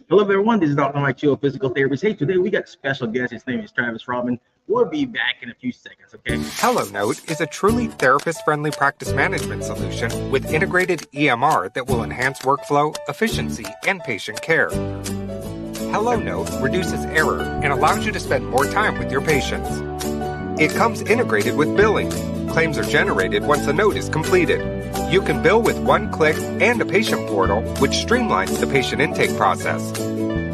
Hello, everyone. This is Dr. Mike Chill, Physical Therapist. Hey, today we got a special guest. His name is Travis Robbins. We'll be back in a few seconds, okay? HelloNote is a truly therapist-friendly practice management solution with integrated EMR that will enhance workflow, efficiency, and patient care. HelloNote reduces error and allows you to spend more time with your patients. It comes integrated with billing. Claims are generated once the note is completed. You can bill with one click and a patient portal, which streamlines the patient intake process.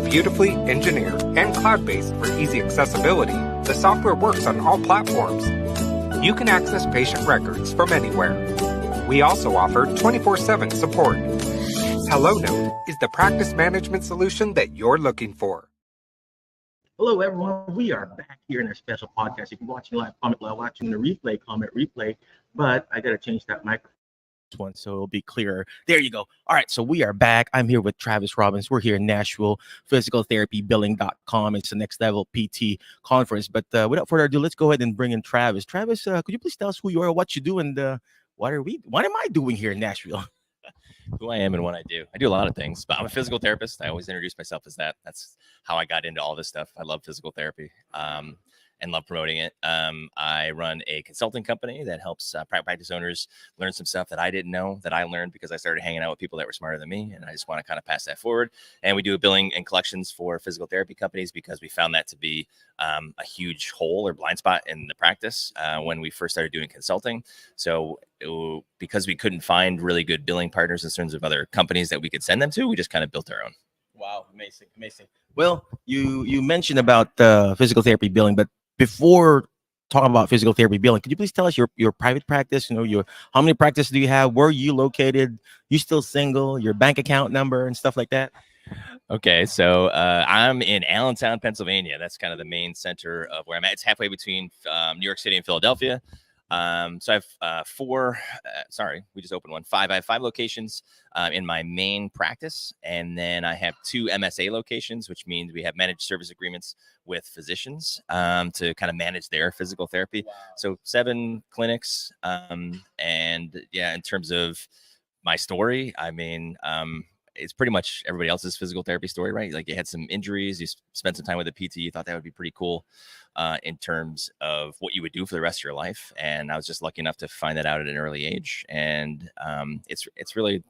Beautifully engineered and cloud-based for easy accessibility, the software works on all platforms. You can access patient records from anywhere. We also offer 24/7 support. HelloNote is the practice management solution that you're looking for. Hello, everyone. We are back here in our special podcast. If you're watching live, comment live, watching the replay, comment replay. But I got to change that microphone one so it'll be clearer. There you go. All right, so we are back. I'm here with Travis Robbins. We're here in Nashville, physicaltherapybilling.com. It's the Next Level PT conference. But without further ado, let's go ahead and bring in Travis. Travis, could you please tell us who you are, what you do, and what am I doing here in Nashville? Who I am and what I do. I do a lot of things, but I'm a physical therapist. I always introduce myself as that. That's how I got into all this stuff. I love physical therapy and love promoting it. I run a consulting company that helps private practice owners learn some stuff that I didn't know that I learned because I started hanging out with people that were smarter than me. And I just want to kind of pass that forward. And we do billing and collections for physical therapy companies because we found that to be a huge hole or blind spot in the practice when we first started doing consulting. So because we couldn't find really good billing partners in terms of other companies that we could send them to, we just kind of built our own. Wow, amazing. Well, you mentioned about physical therapy billing, but before talking about physical therapy billing, could you please tell us your private practice? How many practices do you have? Where are you located? You still single? Your bank account number and stuff like that? Okay, so I'm in Allentown, Pennsylvania. That's kind of the main center of where I'm at. It's halfway between New York City and Philadelphia. So I have we just opened one. I have 5 locations in my main practice. And then I have 2 MSA locations, which means we have managed service agreements with physicians to kind of manage their physical therapy. Wow. So 7 clinics. And yeah, in terms of my story, I mean, it's pretty much everybody else's physical therapy story, right? Like you had some injuries, you spent some time with a PT, you thought that would be pretty cool in terms of what you would do for the rest of your life. And I was just lucky enough to find that out at an early age. And it's really,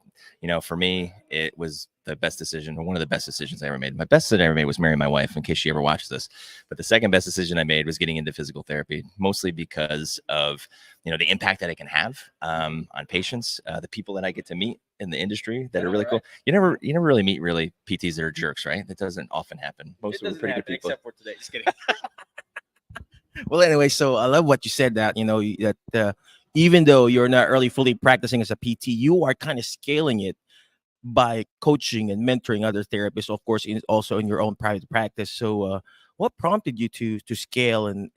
for me, it was the best decision, or one of the best decisions I ever made. My best decision I ever made was marrying my wife, in case she ever watches this. But the second best decision I made was getting into physical therapy, mostly because of, the impact that it can have on patients, the people that I get to meet in the industry that are really cool. You never really meet really PTs that are jerks, right? That doesn't often happen. Most of them are pretty good people. Except for today. Just kidding. Well, anyway, so I love what you said that, that even though you're not really fully practicing as a PT, you are kind of scaling it by coaching and mentoring other therapists, of course, also in your own private practice. So what prompted you to scale and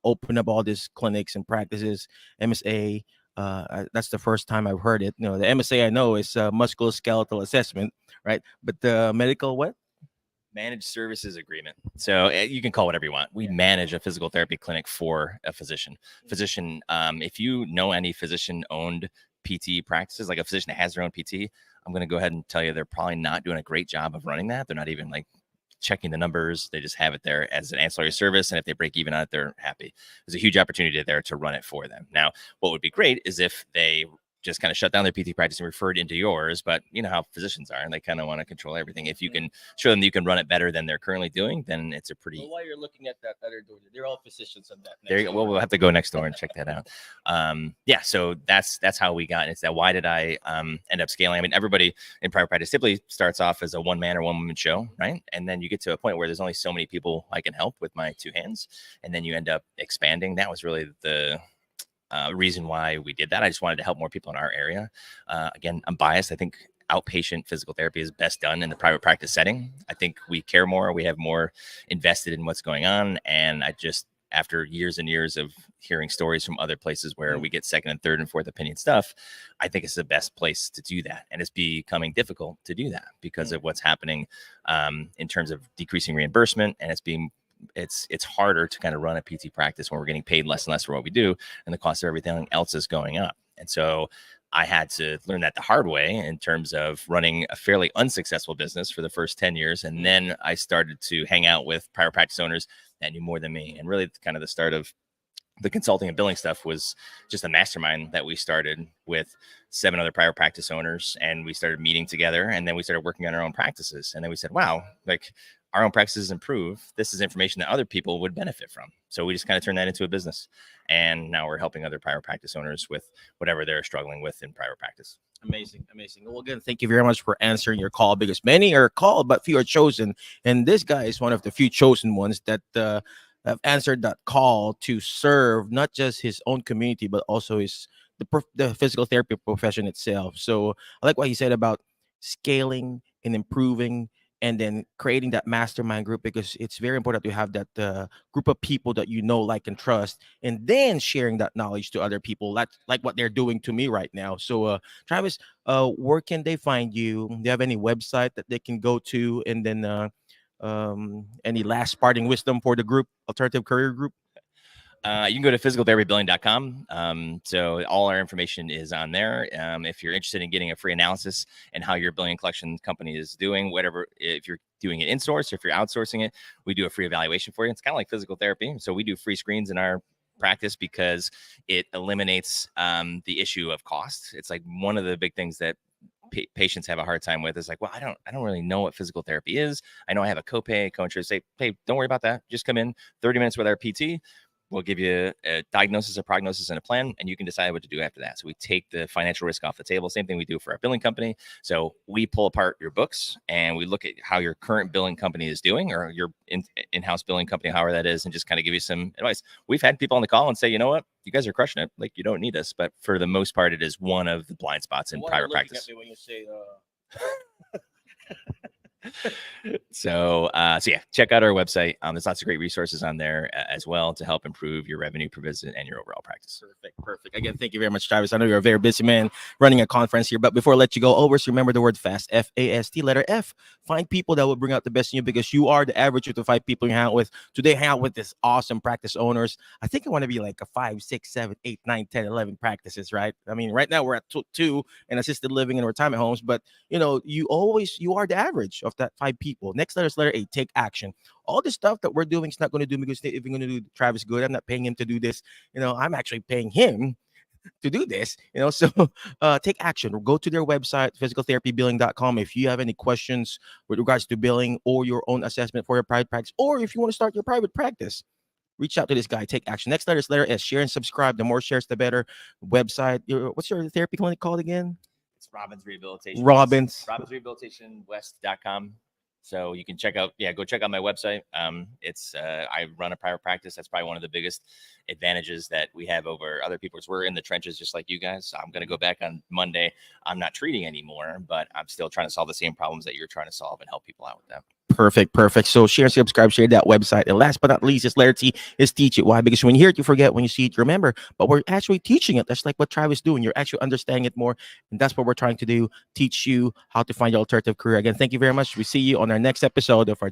open up all these clinics and practices, MSA? That's the first time I've heard it. The MSA I know is musculoskeletal assessment, right? But the medical what? Managed services agreement. So you can call whatever you want. We manage a physical therapy clinic for a physician. If you know any physician-owned PT practices, like a physician that has their own PT, I'm going to go ahead and tell you they're probably not doing a great job of running that. They're not even like checking the numbers. They just have it there as an ancillary service. And if they break even on it, they're happy. There's a huge opportunity there to run it for them. Now, what would be great is if they just kind of shut down their PT practice and referred into yours. But you know how physicians are, and they kind of want to control everything. If you can show them that you can run it better than they're currently doing, then it's a pretty. Well, while you're looking at that other door, they're all physicians on that. There you go. Well, we'll have to go next door and check that out. Yeah, so that's how we got. It's that. Why did I end up scaling? I mean, everybody in private practice typically starts off as a one-man or one-woman show, right? And then you get to a point where there's only so many people I can help with my 2 hands, and then you end up expanding. That was really the reason why we did that. I just wanted to help more people in our area. Again, I'm biased. I think outpatient physical therapy is best done in the private practice setting. I think we care more. We have more invested in what's going on. And I just, after years and years of hearing stories from other places where we get second and third and fourth opinion stuff, I think it's the best place to do that. And it's becoming difficult to do that because of what's happening in terms of decreasing reimbursement. And it's harder to kind of run a PT practice when we're getting paid less and less for what we do, and the cost of everything else is going up. And so I had to learn that the hard way in terms of running a fairly unsuccessful business for the first 10 years. And then I started to hang out with private practice owners that knew more than me. And really kind of the start of the consulting and billing stuff was just a mastermind that we started with 7 other private practice owners. And we started meeting together, and then we started working on our own practices. And then we said, wow, like our own practices improve. This is information that other people would benefit from. So we just kind of turned that into a business. And now we're helping other private practice owners with whatever they're struggling with in private practice. Amazing. Well, again, thank you very much for answering your call, because many are called, but few are chosen. And this guy is one of the few chosen ones that have answered that call to serve not just his own community, but also the physical therapy profession itself. So I like what he said about scaling and improving, and then creating that mastermind group, because it's very important to have that group of people that you know, like, and trust, and then sharing that knowledge to other people, like what they're doing to me right now. So Travis, where can they find you? Do you have any website that they can go to? And then any last parting wisdom for the group, Alternative Career Group? You can go to physicaltherapybilling.com. So all our information is on there. If you're interested in getting a free analysis and how your billing collection company is doing, whatever, if you're doing it in-source or if you're outsourcing it, we do a free evaluation for you. It's kind of like physical therapy. So we do free screens in our practice because it eliminates the issue of cost. It's like one of the big things that patients have a hard time with is like, well, I don't really know what physical therapy is. I know I have a copay, co-insurance. Say, hey, don't worry about that. Just come in 30 minutes with our PT. We'll give you a diagnosis, a prognosis, and a plan, and you can decide what to do after that. So we take the financial risk off the table. Same thing we do for our billing company. So we pull apart your books and we look at how your current billing company is doing, or your in-house billing company, however that is, and just kind of give you some advice. We've had people on the call and say, you know what, you guys are crushing it. Like, you don't need us. But for the most part, it is one of the blind spots in private practice. When you say, So yeah, check out our website. There's lots of great resources on there as well to help improve your revenue per visit and your overall practice. Perfect. Again, thank you very much, Travis. I know you're a very busy man running a conference here, but before I let you go, always remember the word FAST, F-A-S-T, letter F. Find people that will bring out the best in you, because you are the average of the 5 people you hang out with. Today, hang out with this awesome practice owners. I think I want to be like a 5, 6, 7, 8, 9, 10, 11 practices, right? I mean, right now we're at 2 in assisted living and retirement homes, but you are the average of that 5 people. Next letter is letter A, take action. All the stuff that we're doing is not going to do me because if we're going to do Travis good, I'm not paying him to do this. I'm actually paying him to do this. So take action. Go to their website, physicaltherapybilling.com. If you have any questions with regards to billing or your own assessment for your private practice, or if you want to start your private practice, reach out to this guy. Take action. Next letter is letter S, share and subscribe. The more shares, the better. Website. What's your therapy clinic called again? It's Robbins Rehabilitation. RobbinsRehabilitationWest.com. So you can go check out my website. I run a private practice. That's probably one of the biggest advantages that we have over other people. We're in the trenches just like you guys. I'm going to go back on Monday. I'm not treating anymore, but I'm still trying to solve the same problems that you're trying to solve and help people out with that. Perfect. So share, subscribe, share that website. And last but not least, is letter T, is teach it. Why? Because when you hear it, you forget. When you see it, you remember. But we're actually teaching it. That's like what Travis is doing. You're actually understanding it more. And that's what we're trying to do. Teach you how to find your alternative career. Again, thank you very much. We see you on our next episode of our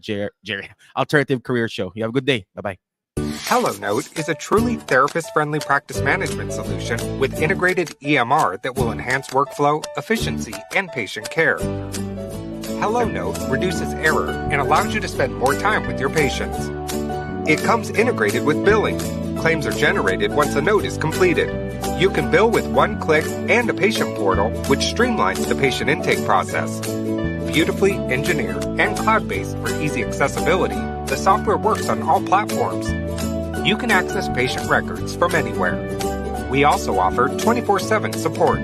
Alternative Career Show. You have a good day. Bye-bye. HelloNote is a truly therapist-friendly practice management solution with integrated EMR that will enhance workflow, efficiency, and patient care. HelloNote reduces error and allows you to spend more time with your patients. It comes integrated with billing. Claims are generated once a note is completed. You can bill with one click and a patient portal, which streamlines the patient intake process. Beautifully engineered and cloud-based for easy accessibility, the software works on all platforms. You can access patient records from anywhere. We also offer 24/7 support.